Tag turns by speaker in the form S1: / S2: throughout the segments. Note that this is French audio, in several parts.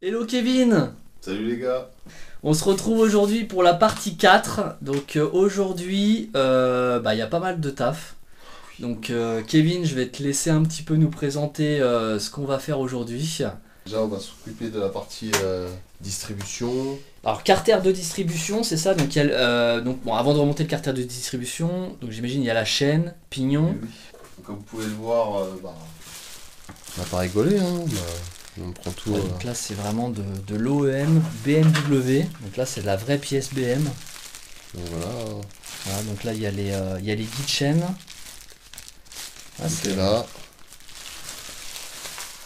S1: Hello Kevin.
S2: Salut les gars.
S1: On se retrouve aujourd'hui pour la partie 4. Donc aujourd'hui, il y a pas mal de taf. Donc Kevin, je vais te laisser un petit peu nous présenter ce qu'on va faire aujourd'hui.
S2: Déjà on va s'occuper de la partie distribution.
S1: Alors carter de distribution, c'est ça. Donc, avant de remonter le carter de distribution, donc j'imagine il y a la chaîne, pignon.
S2: Oui. Comme vous pouvez le voir, on n'a pas rigolé, hein. On prend tout.
S1: Ouais, donc là c'est vraiment de l'OEM BMW. Donc là c'est de la vraie pièce BM.
S2: Donc voilà.
S1: Voilà, donc là il y a les guides chaînes. Ah,
S2: C'est là.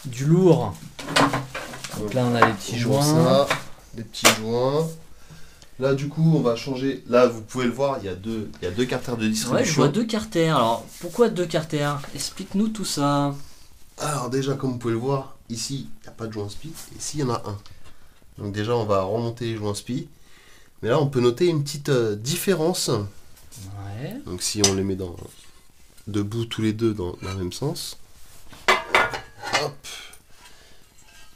S1: Du lourd. Donc là on a les petits joints.
S2: Ça, des petits joints. Là du coup on va changer. Là vous pouvez le voir, il y a deux carters de distribution.
S1: Ouais, je vois deux carters. Alors pourquoi deux carters? Explique-nous tout ça.
S2: Alors déjà comme vous pouvez le voir, ici il n'y a pas de joint spi, et ici il y en a un. Donc déjà on va remonter les joints spi. Mais là on peut noter une petite différence.
S1: Ouais.
S2: Donc si on les met debout tous les deux dans le même sens. Hop.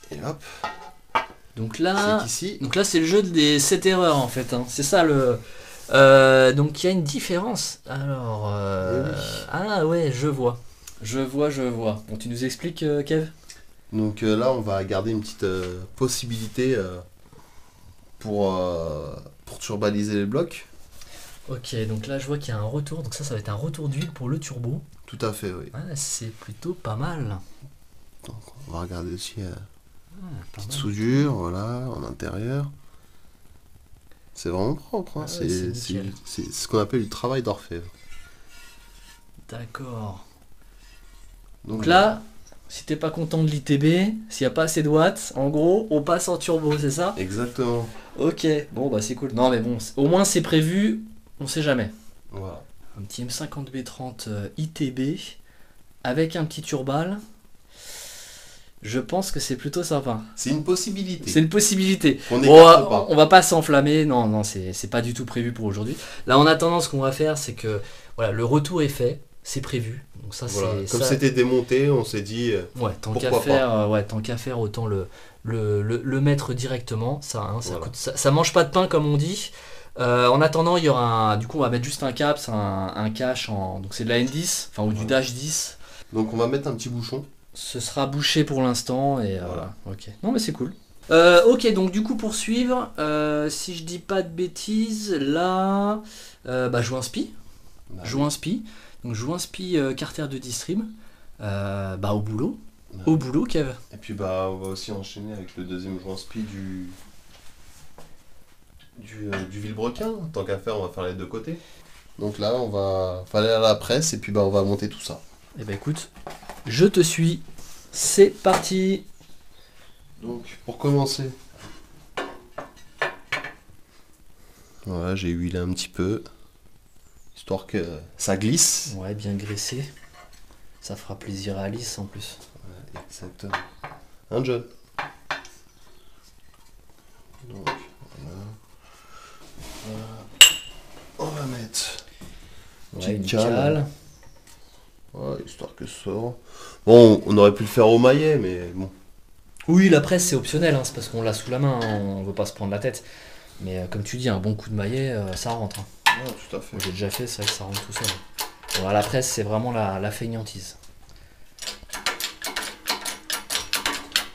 S2: Et hop.
S1: Donc là,
S2: ici.
S1: C'est le jeu des 7 erreurs en fait. Hein. C'est ça le. Donc il y a une différence. Alors.
S2: Oui.
S1: Ah ouais, je vois. Je vois. Bon, tu nous expliques, Kev?
S2: Donc là, on va garder une petite possibilité pour turbaliser les blocs.
S1: Ok, donc là je vois qu'il y a un retour. Donc ça va être un retour d'huile pour le turbo.
S2: Tout à fait, oui.
S1: Ah, c'est plutôt pas mal.
S2: Donc on va regarder aussi
S1: Pas
S2: petite
S1: mal.
S2: soudure, voilà, en intérieur. C'est vraiment propre, hein.
S1: Ah ouais, c'est nickel.
S2: C'est ce qu'on appelle du travail d'orfèvre.
S1: D'accord. Donc là, si t'es pas content de l'ITB, s'il n'y a pas assez de watts, en gros, on passe en turbo, c'est ça?
S2: Exactement.
S1: Ok, bon bah c'est cool. Non mais bon, au moins c'est prévu, on sait jamais.
S2: Voilà.
S1: Un petit M50B30 ITB avec un petit turbal. Je pense que c'est plutôt sympa.
S2: C'est une possibilité.
S1: C'est une possibilité.
S2: On
S1: Bon,
S2: n'écarte pas.
S1: on va pas s'enflammer, non, c'est pas du tout prévu pour aujourd'hui. Là en attendant, ce qu'on va faire, c'est que voilà, le retour est fait, c'est prévu. Donc ça,
S2: Voilà.
S1: c'est
S2: Comme
S1: ça.
S2: c'était démonté, on s'est dit
S1: Ouais, tant qu'à
S2: pourquoi pas.
S1: faire, autant le mettre directement. Ça, hein, ça
S2: Voilà.
S1: coûte, ça mange pas de pain comme on dit. En attendant, il y aura du coup, on va mettre juste un caps, un cache donc c'est de la N10, enfin ou du
S2: Ouais.
S1: Dash 10.
S2: Donc on va mettre un petit bouchon.
S1: Ce sera bouché pour l'instant et
S2: Voilà.
S1: ok. Non mais c'est cool. Ok, donc du coup pour suivre, si je dis pas de bêtises, là, joint spi.
S2: Bah,
S1: Joint spi. Donc joint spi carter de distrib. Au boulot.
S2: Ouais.
S1: Au boulot, Kev.
S2: Et puis on va aussi enchaîner avec le deuxième joint spi du vilebrequin. Tant qu'à faire, on va faire les deux côtés. Donc là, on va aller à la presse et puis on va monter tout ça.
S1: Eh ben écoute, je te suis. C'est parti.
S2: Donc pour commencer, voilà, j'ai huilé un petit peu, histoire que ça glisse.
S1: Ouais, bien graissé. Ça fera plaisir à Alice en plus.
S2: Ouais, exactement. Un John. Donc voilà. On va mettre
S1: Ouais, une
S2: petite cale.
S1: cale.
S2: Ouais, histoire que ça sort. Bon, on aurait pu le faire au maillet, mais bon.
S1: Oui, la presse c'est optionnel, hein, c'est parce qu'on l'a sous la main, hein, on veut pas se prendre la tête. Mais comme tu dis, un bon coup de maillet, ça rentre. Hein.
S2: Ouais, tout à fait.
S1: J'ai déjà fait, c'est vrai que ça rentre tout seul. Bon, à la presse, c'est vraiment la feignantise.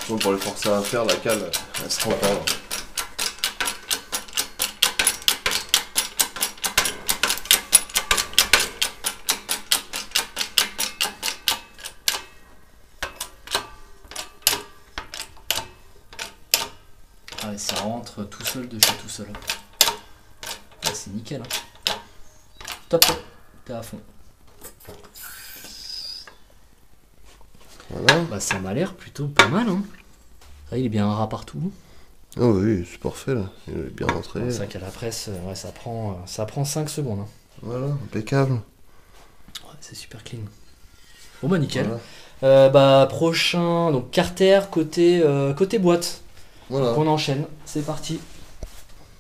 S2: Bon, pour le forcer à faire, la cale, elle se rend pas.
S1: Ah ouais, ça rentre tout seul de chez tout seul. Ouais, c'est nickel. Hein. Top, t'es à fond.
S2: Voilà.
S1: Bah ça m'a l'air plutôt pas mal. Hein. Ça, il est bien ras partout.
S2: Oh oui, c'est parfait là. Il est bien rentré.
S1: C'est vrai qu'à la presse, ouais, ça prend 5 secondes. Hein.
S2: Voilà, impeccable.
S1: Ouais, c'est super clean. Bon bah nickel.
S2: Voilà.
S1: Prochain, donc carter côté boîte.
S2: Voilà.
S1: Donc, on enchaîne, c'est parti.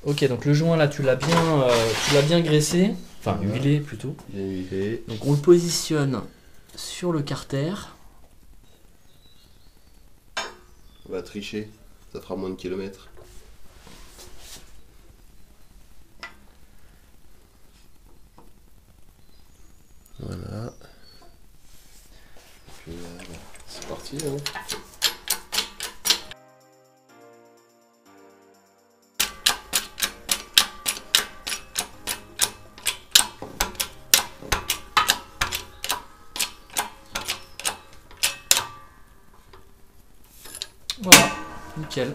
S1: Ok, donc le joint là, tu l'as bien graissé, enfin
S2: Voilà.
S1: huilé plutôt.
S2: Bien huilé.
S1: Donc on le positionne sur le carter.
S2: On va tricher. Ça fera moins de kilomètres. Voilà. Puis c'est parti. Hein.
S1: Voilà, nickel.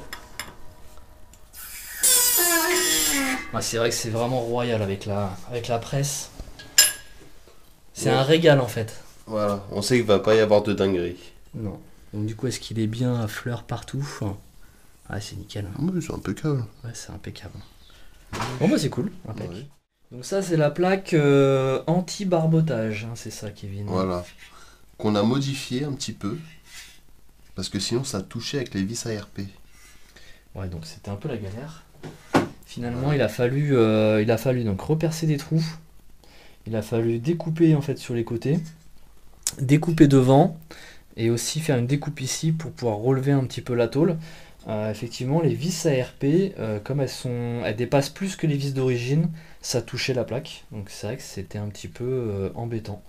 S1: Ah, c'est vrai que c'est vraiment royal avec la presse. C'est un régal en fait.
S2: Voilà, on sait qu'il va pas y avoir de dinguerie.
S1: Non. Donc du coup, est-ce qu'il est bien à fleurs partout? Ah, c'est nickel.
S2: Oui, c'est impeccable.
S1: Ouais, c'est impeccable. Bon bah c'est cool. Impec.
S2: Ouais.
S1: Donc ça c'est la plaque anti-barbotage, hein, c'est ça Kevin.
S2: Voilà. Qu'on a modifié un petit peu. Parce que sinon ça touchait avec les vis ARP.
S1: Ouais, donc c'était un peu la galère. Finalement, il a fallu donc repercer des trous. Il a fallu découper en fait sur les côtés, découper devant et aussi faire une découpe ici pour pouvoir relever un petit peu la tôle. Effectivement, les vis ARP, comme elles dépassent plus que les vis d'origine, ça touchait la plaque. Donc c'est vrai que c'était un petit peu embêtant.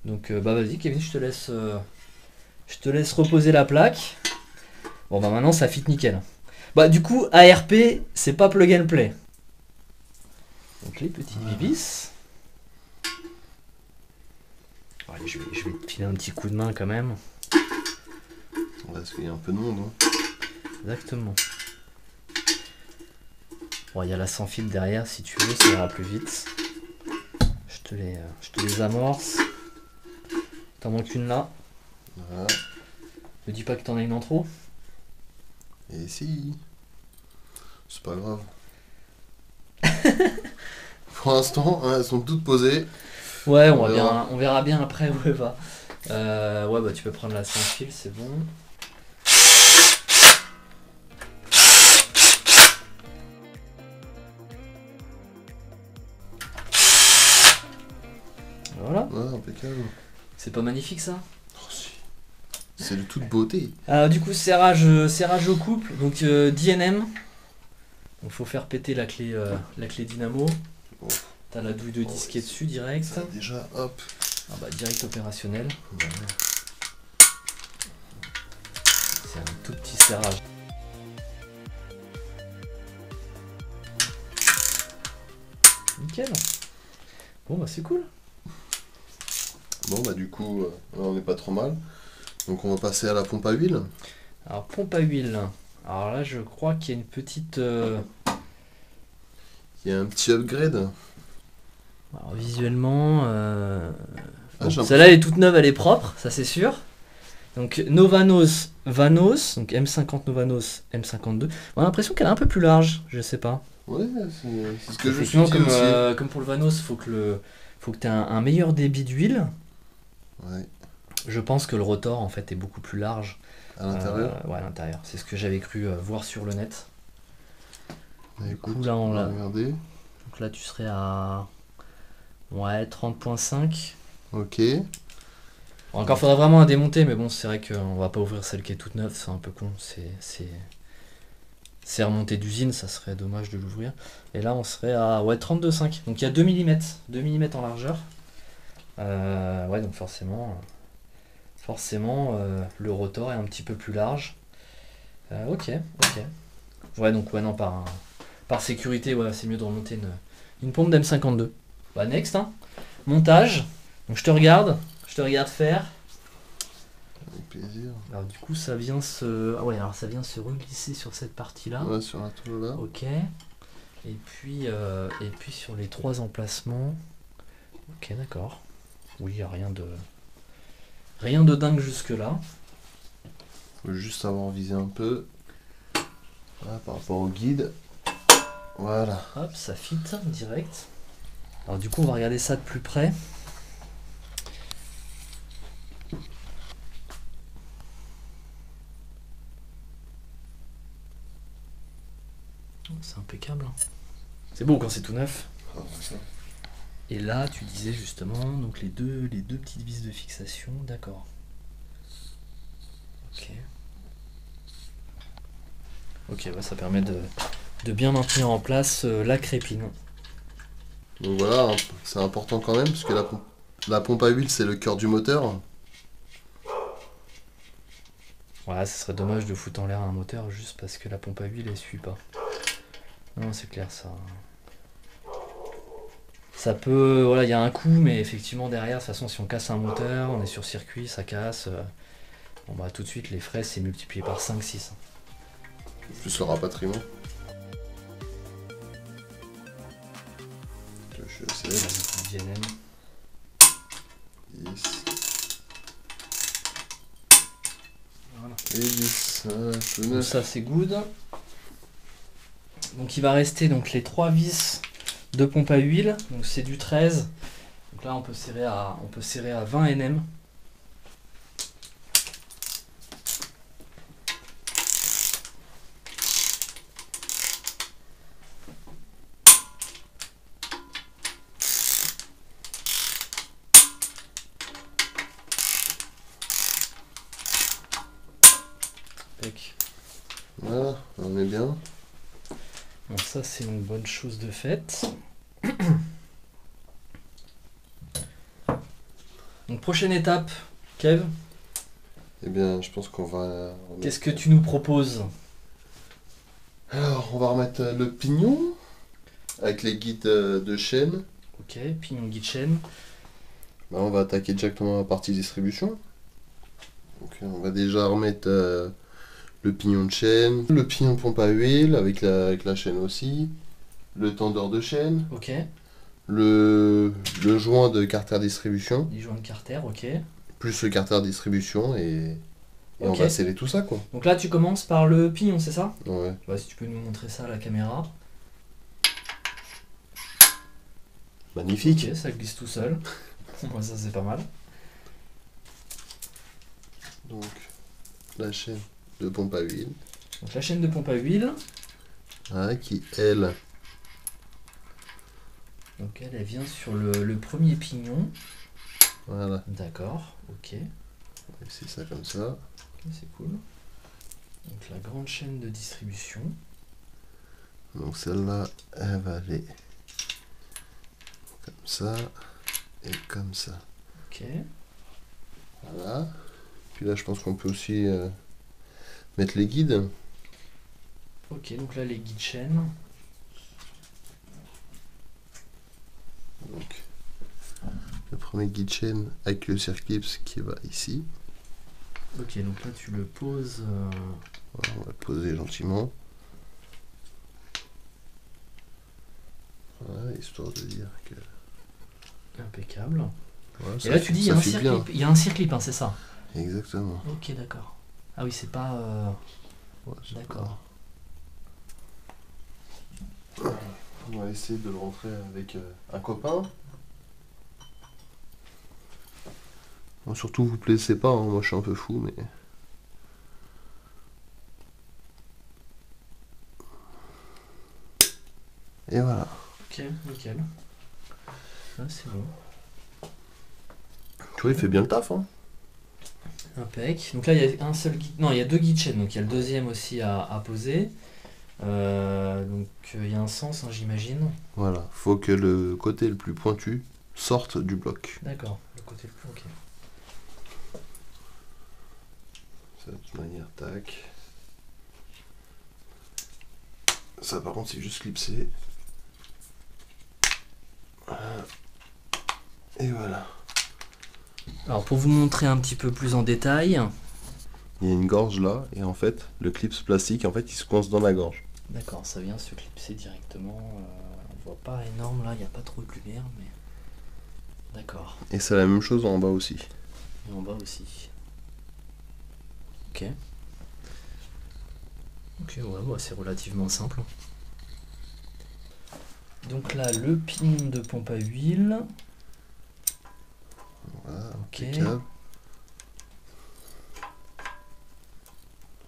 S1: Donc bah vas-y Kevin, je te laisse reposer la plaque. Bon bah maintenant ça fit nickel. Bah du coup ARP c'est pas plug and play. Donc les petites vis. Allez, je vais te filer un petit coup de main quand même.
S2: Parce qu'il y a un peu de monde. Hein.
S1: Exactement. Bon, il y a la sans fil derrière si tu veux, ça ira plus vite. Je te les amorce. T'en manques une là.
S2: Voilà.
S1: Ne dis pas que t'en as une en trop.
S2: Et si. C'est pas grave. Pour l'instant, hein, elles sont toutes posées.
S1: Ouais, on verra bien après où elle va. Ouais, bah tu peux prendre la sans fil, c'est bon. Voilà.
S2: Ouais, impeccable.
S1: C'est pas magnifique ça?
S2: Oh, si. C'est de toute beauté.
S1: Du coup, serrage au couple, donc DNM. Donc faut faire péter la clé dynamo.
S2: Oh.
S1: T'as la douille de disque qui est dessus direct.
S2: Ça, déjà, hop.
S1: Ah bah direct opérationnel.
S2: Voilà.
S1: C'est un tout petit serrage. Nickel. Bon bah c'est cool.
S2: Bon bah du coup, là on n'est pas trop mal. Donc on va passer à la pompe à huile.
S1: Alors pompe à huile. Alors là je crois qu'il y a une petite...
S2: Il y a un petit upgrade.
S1: Alors visuellement...
S2: Ah, j'ai
S1: celle-là elle est toute neuve, elle est propre, ça c'est sûr. Donc Novanos Vanos, donc M50 Novanos M52. On a l'impression qu'elle est un peu plus large, je sais pas.
S2: Ouais, c'est ce que je me suis dit
S1: comme,
S2: aussi.
S1: comme pour le Vanos, faut que tu aies un meilleur débit d'huile.
S2: Ouais.
S1: Je pense que le rotor en fait est beaucoup plus large.
S2: À l'intérieur.
S1: Ouais, à l'intérieur. C'est ce que j'avais cru voir sur le net.
S2: Du
S1: coup, là, on
S2: va
S1: l'a.
S2: regarder.
S1: Donc là, tu serais à 30.5.
S2: Ok.
S1: Encore, faudrait vraiment la démonter, mais bon, c'est vrai qu'on va pas ouvrir celle qui est toute neuve, c'est un peu con. C'est remonté d'usine, ça serait dommage de l'ouvrir. Et là, on serait à 32.5. Donc il y a 2 mm, 2 mm en largeur. Ouais, donc forcément, le rotor est un petit peu plus large. Ok. Ouais, donc ouais, non, par sécurité, ouais, c'est mieux de remonter une pompe d'M52. Bah, next, hein. Montage. Donc je te regarde faire.
S2: Avec plaisir.
S1: Alors du coup, ça vient se reglisser sur cette partie-là.
S2: Ouais, sur la toile là.
S1: Ok. Et puis sur les 3 emplacements. Ok, d'accord. Oui, il n'y a rien de dingue jusque-là.
S2: Faut juste savoir viser un peu. Voilà, par rapport au guide. Voilà.
S1: Hop, ça fit direct. Alors du coup, on va regarder ça de plus près. C'est impeccable. C'est beau quand c'est tout neuf.
S2: Ah, ça.
S1: Et là, tu disais justement, donc les deux petites vis de fixation, d'accord. Ok. Ok, ouais, ça permet de bien maintenir en place la crépine.
S2: Donc voilà, hein, c'est important quand même, parce que la pompe à huile, c'est le cœur du moteur.
S1: Voilà, ce serait dommage de foutre en l'air un moteur juste parce que la pompe à huile elle suit pas. Non, c'est clair ça. Ça peut, voilà, il y a un coût, mais effectivement derrière, de toute façon, si on casse un moteur, on est sur circuit, ça casse. Bon bah tout de suite, les frais c'est multiplié par 5-6.
S2: Plus le rapatriement. Je sais.
S1: VNM.
S2: 10.
S1: Voilà.
S2: Et 10. Tout
S1: Donc
S2: neuf.
S1: ça c'est good. Donc il va rester donc les 3 vis de pompe à huile. Donc c'est du 13. Donc là on peut serrer à 20 Nm.
S2: Voilà, on est bien.
S1: Bon, ça c'est une bonne chose de faite. Donc prochaine étape, Kev,
S2: Eh bien, je pense qu'on va... remettre-
S1: qu'est-ce que tu nous proposes?
S2: Alors, on va remettre le pignon avec les guides de chaîne.
S1: Ok, pignon guide chaîne.
S2: Bah, on va attaquer directement la partie distribution. Donc, on va déjà remettre le pignon de chaîne, le pignon pompe à huile avec la chaîne aussi, le tendeur de chaîne,
S1: Ok,
S2: le joint de carter distribution,
S1: les joints de carter, ok.
S2: plus le carter distribution et on
S1: Ok.
S2: va sceller tout ça quoi.
S1: Donc là tu commences par le pignon, c'est ça?
S2: Ouais.
S1: Ouais, si tu peux nous montrer ça à la caméra.
S2: Magnifique.
S1: Ok, ça glisse tout seul. Moi ça c'est pas mal.
S2: Donc la chaîne de pompe à huile,
S1: Donc la chaîne de pompe à huile.
S2: voilà, qui elle,
S1: Donc elle vient sur le premier pignon.
S2: voilà,
S1: D'accord, ok.
S2: c'est ça comme ça.
S1: Ok, c'est cool. Donc la grande chaîne de distribution.
S2: Donc celle-là, elle va aller comme ça et comme ça.
S1: Ok.
S2: Voilà. Puis là, je pense qu'on peut aussi mettre les guides.
S1: Ok, donc là les guides chaînes.
S2: Donc, le premier guide chaîne avec le circlips qui va ici.
S1: Ok, donc là tu le poses.
S2: Voilà, on va le poser gentiment. Voilà, histoire de dire que.
S1: Impeccable.
S2: Voilà,
S1: Et là tu dis il y a un
S2: fit bien.
S1: circlip. Il y a un circlip, hein, c'est ça?
S2: Exactement.
S1: Ok, d'accord. Ah oui, c'est pas.
S2: Ouais, c'est
S1: D'accord.
S2: pas- On va essayer de le rentrer avec un copain. Bon, surtout, vous plaisez pas, hein, moi je suis un peu fou, mais. Et voilà.
S1: Ok, nickel. Ah, c'est bon.
S2: Tu vois, il fait bien le taf, hein.
S1: Impec. Donc là, il y a un seul guide. Non, il y a deux guides chaînes. Donc il y a le deuxième aussi à poser. Donc il y a un sens, hein, j'imagine.
S2: Voilà, faut que le côté le plus pointu sorte du bloc.
S1: D'accord. Le côté le plus. Ok.
S2: Ça, de toute manière, tac. Ça, par contre, c'est juste clipsé. Voilà. Et voilà.
S1: Alors pour vous montrer un petit peu plus en détail.
S2: Il y a une gorge là, et en fait, le clips plastique, en fait, il se coince dans la gorge.
S1: D'accord, ça vient se clipser directement. On voit pas énorme là, il n'y a pas trop de lumière, mais. D'accord.
S2: Et c'est la même chose en bas aussi.
S1: Et en bas aussi. Ok. Ok, ouais, bah, c'est relativement simple. Donc là, le pignon de pompe à huile.
S2: Voilà,
S1: Ok.
S2: impeccable.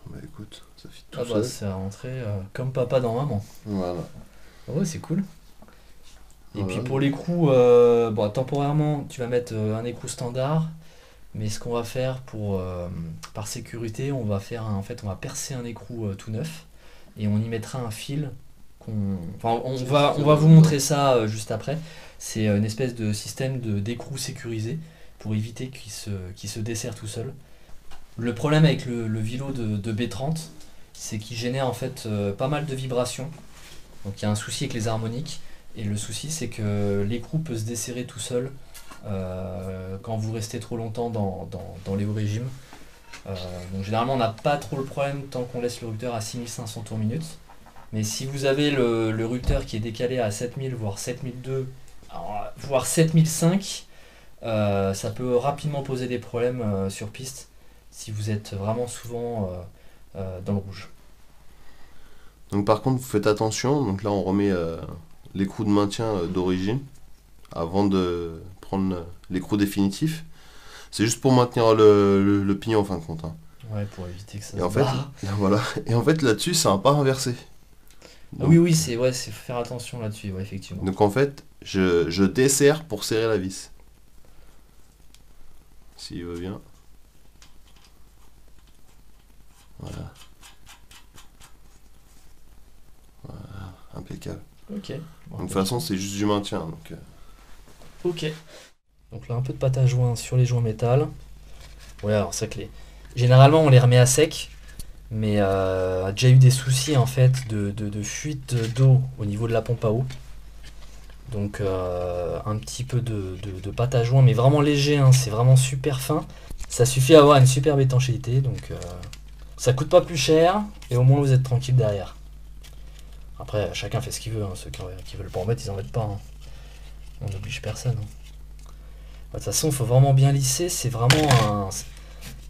S2: Bah écoute, ça fit tout
S1: Ah bah
S2: seul.
S1: c'est à rentrer comme papa dans maman.
S2: Voilà.
S1: Ah ouais, c'est cool. Et
S2: Voilà.
S1: puis pour l'écrou, bon, temporairement, tu vas mettre un écrou standard. Mais ce qu'on va faire pour, par sécurité, on va faire on va percer un écrou tout neuf et on y mettra un fil. Enfin, on va vous montrer ça juste après. C'est une espèce de système d'écrou sécurisé pour éviter qu'il se desserre tout seul. Le problème avec le vélo de B30, c'est qu'il génère en fait pas mal de vibrations. Donc il y a un souci avec les harmoniques. Et le souci, c'est que l'écrou peut se desserrer tout seul quand vous restez trop longtemps dans les hauts régimes. Donc généralement, on n'a pas trop le problème tant qu'on laisse le rupteur à 6500 tours minute. Mais si vous avez le rupteur qui est décalé à 7000, voire 7002, voire 7005, ça peut rapidement poser des problèmes sur piste si vous êtes vraiment souvent dans le rouge.
S2: Donc par contre, vous faites attention. Donc là, on remet l'écrou de maintien d'origine avant de prendre l'écrou définitif. C'est juste pour maintenir le pignon en fin de compte. Hein.
S1: Ouais, pour éviter que ça
S2: se barre. Voilà. Et en fait, là-dessus, c'est un pas inversé.
S1: Donc, oui, c'est faire attention là-dessus, ouais, effectivement.
S2: Donc en fait, je desserre pour serrer la vis. S'il veut bien. Voilà. Voilà, impeccable.
S1: Ok.
S2: Bon, de toute façon, c'est juste du maintien. Donc,
S1: Ok. Donc là, un peu de pâte à joint sur les joints métal. Ouais, alors c'est que généralement, on les remet à sec. Mais a déjà eu des soucis en fait de fuite d'eau au niveau de la pompe à eau. Donc un petit peu de pâte à joint, mais vraiment léger, hein, c'est vraiment super fin. Ça suffit à avoir une superbe étanchéité, donc ça coûte pas plus cher et au moins vous êtes tranquille derrière. Après, chacun fait ce qu'il veut, hein. Ceux qui veulent pas en mettre, ils en mettent pas. Hein. On n'oblige personne. Hein. De toute façon, il faut vraiment bien lisser, c'est vraiment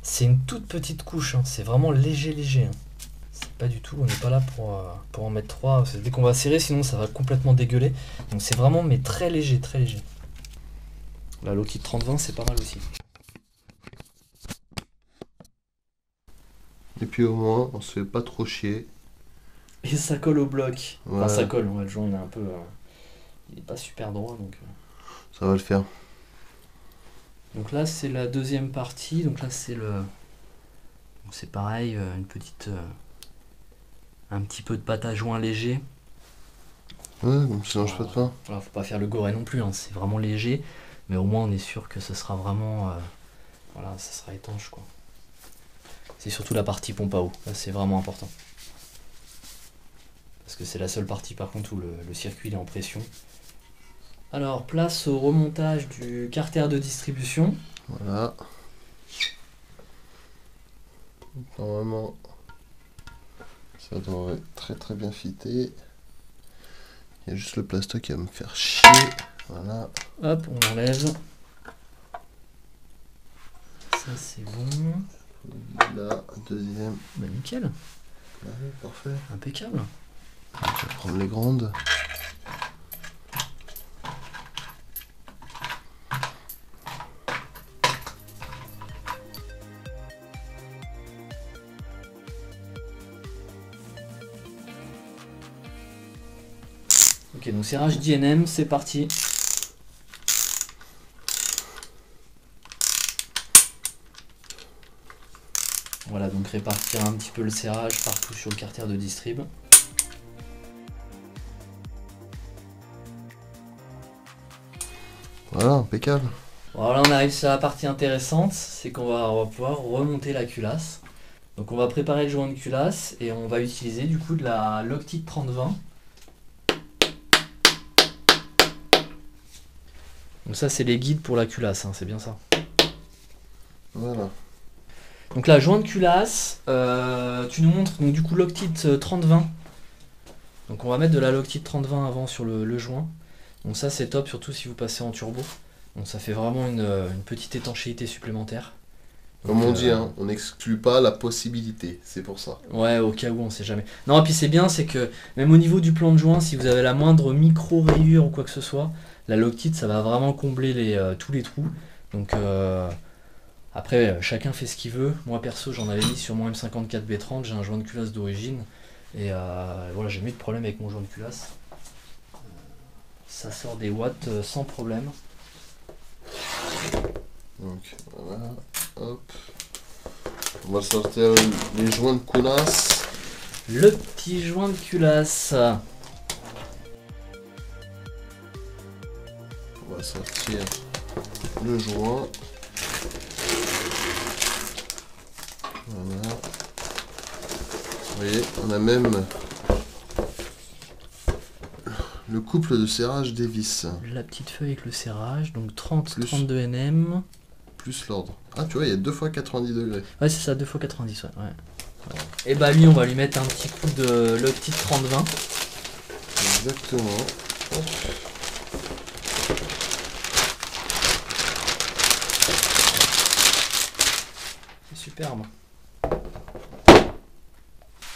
S1: c'est une toute petite couche, hein. C'est vraiment léger. Hein. C'est pas du tout, on n'est pas là pour en mettre 3. Dès qu'on va serrer, sinon ça va complètement dégueuler. Donc c'est vraiment, mais très léger. La Lockheed 3020, c'est pas mal aussi.
S2: Et puis au moins, on se fait pas trop chier.
S1: Et ça colle au bloc.
S2: Ouais.
S1: Enfin, ça colle, le joint il est un peu. Il est pas super droit donc.
S2: Ça va le faire.
S1: Donc là c'est la deuxième partie, donc là c'est c'est pareil, une petite un petit peu de pâte à joint léger.
S2: Ouais, donc sinon je peux pas.
S1: Voilà, faut pas faire le goret non plus, hein, c'est vraiment léger, mais au moins on est sûr que ce sera vraiment voilà, ça sera étanche quoi. C'est surtout la partie pompe à eau, là c'est vraiment important. Parce que c'est la seule partie par contre où le circuit il est en pression. Alors, place au remontage du carter de distribution.
S2: Voilà. Normalement, ça devrait très bien fitter. Il y a juste le plastoc qui va me faire chier. Voilà.
S1: Hop, on enlève. Ça c'est bon.
S2: Là, deuxième.
S1: Bah nickel.
S2: Ouais, parfait.
S1: Impeccable.
S2: Je vais prendre les grandes.
S1: Ok, donc serrage d'INM, c'est parti. Voilà, donc répartir un petit peu le serrage partout sur le carter de distrib.
S2: Voilà, impeccable.
S1: Voilà, on arrive sur la partie intéressante, c'est qu'on va pouvoir remonter la culasse. Donc on va préparer le joint de culasse et on va utiliser du coup de la Lockheed 3020. Donc ça c'est les guides pour la culasse, hein, c'est bien ça.
S2: Voilà.
S1: Donc là, joint de culasse, tu nous montres donc du coup Lockheed 3020. Donc on va mettre de la Lockheed 3020 avant sur le joint. Donc ça c'est top, surtout si vous passez en turbo. Donc ça fait vraiment une petite étanchéité supplémentaire.
S2: Donc, comme on dit, hein, on n'exclut pas la possibilité, c'est pour ça.
S1: Ouais, au cas où, on sait jamais. Non, et puis c'est bien, c'est que même au niveau du plan de joint, si vous avez la moindre micro-rayure ou quoi que ce soit, la Lockheed, ça va vraiment combler tous les trous. Donc après, chacun fait ce qu'il veut. Moi perso, j'en avais mis sur mon M54 B30, j'ai un joint de culasse d'origine. Et voilà, j'ai mis de problème avec mon joint de culasse. Ça sort des watts sans problème.
S2: Donc voilà, hop. On va sortir les joints de culasse.
S1: le petit joint de culasse.
S2: On va sortir le joint. Voilà. Vous voyez, on a même le couple de serrage des vis.
S1: La petite feuille avec le serrage, donc 30,
S2: Plus.
S1: 32 Nm.
S2: Plus l'ordre. Ah, tu vois, il y a 2 fois 90 degrés.
S1: Ouais, c'est ça, 2 x 90, ouais. Et bah lui, on va lui mettre un petit coup de le petit 30-20.
S2: Exactement. Hop.
S1: C'est superbe.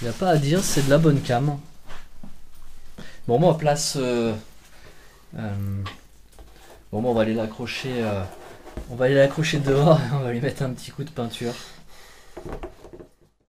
S1: Il n'y a pas à dire, c'est de la bonne cam. Bon, moi, on place... Bon, moi, on va aller l'accrocher... On va aller l'accrocher dehors et on va lui mettre un petit coup de peinture.